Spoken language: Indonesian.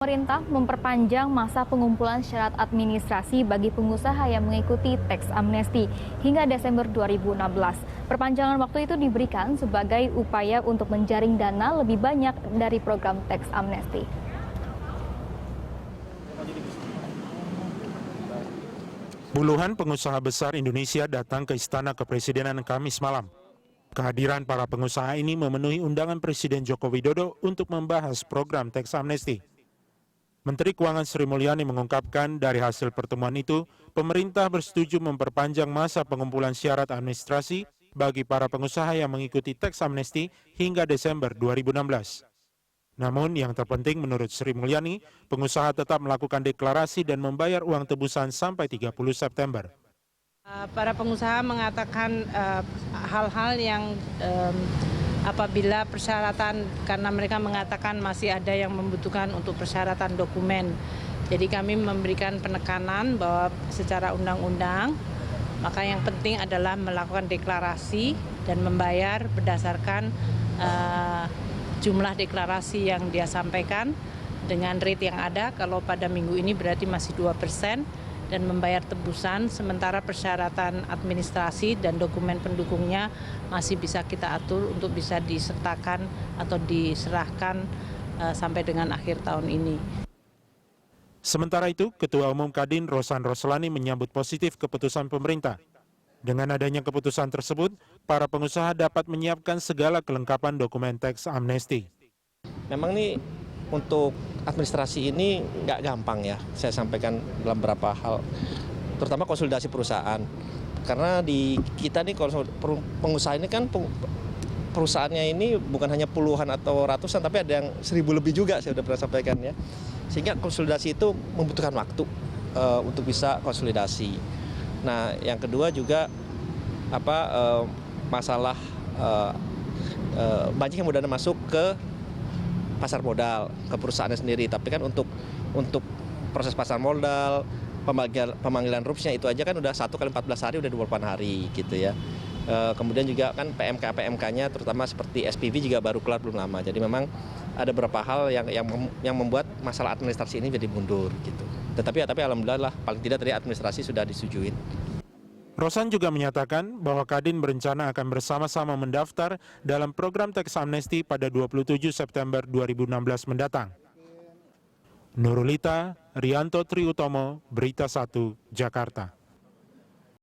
Pemerintah memperpanjang masa pengumpulan syarat administrasi bagi pengusaha yang mengikuti teks amnesti hingga Desember 2016. Perpanjangan waktu itu diberikan sebagai upaya untuk menjaring dana lebih banyak dari program teks amnesti. Puluhan pengusaha besar Indonesia datang ke Istana Kepresidenan Kamis malam. Kehadiran para pengusaha ini memenuhi undangan Presiden Joko Widodo untuk membahas program teks amnesti. Menteri Keuangan Sri Mulyani mengungkapkan dari hasil pertemuan itu, pemerintah bersetuju memperpanjang masa pengumpulan syarat administrasi bagi para pengusaha yang mengikuti teks amnesti hingga Desember 2016. Namun yang terpenting menurut Sri Mulyani, pengusaha tetap melakukan deklarasi dan membayar uang tebusan sampai 30 September. Para pengusaha mengatakan hal-hal yang apabila persyaratan, karena mereka mengatakan masih ada yang membutuhkan untuk persyaratan dokumen. Jadi kami memberikan penekanan bahwa secara undang-undang, maka yang penting adalah melakukan deklarasi dan membayar berdasarkan jumlah deklarasi yang dia sampaikan dengan rate yang ada. Kalau pada minggu ini berarti masih 2%. Dan membayar tebusan, sementara persyaratan administrasi dan dokumen pendukungnya masih bisa kita atur untuk bisa disertakan atau diserahkan sampai dengan akhir tahun ini. Sementara itu, Ketua Umum Kadin Rosan Roslani menyambut positif keputusan pemerintah. Dengan adanya keputusan tersebut, para pengusaha dapat menyiapkan segala kelengkapan dokumen teks amnesti. Memang nih untuk administrasi ini nggak gampang ya, saya sampaikan dalam beberapa hal, terutama konsolidasi perusahaan. Karena di kita nih pengusaha ini kan perusahaannya ini bukan hanya puluhan atau ratusan, tapi ada yang 1.000 lebih juga, saya sudah pernah sampaikan ya. Sehingga konsolidasi itu membutuhkan waktu untuk bisa konsolidasi. Nah, yang kedua juga masalah banyak yang mudah masuk ke pasar modal, ke perusahaannya sendiri. Tapi kan untuk proses pasar modal, pemanggilan RUPS-nya itu aja kan udah 1 kali 14 hari, udah 28 hari gitu ya. Kemudian juga kan PMK-nya terutama seperti SPV juga baru keluar belum lama. Jadi memang ada beberapa hal yang membuat masalah administrasi ini jadi mundur gitu. Tapi alhamdulillah lah, paling tidak tadi administrasi sudah disetujuin. Rosan juga menyatakan bahwa Kadin berencana akan bersama-sama mendaftar dalam program teks amnesti pada 27 September 2016 mendatang. Nurulita Rianto Triutomo, Berita 1, Jakarta.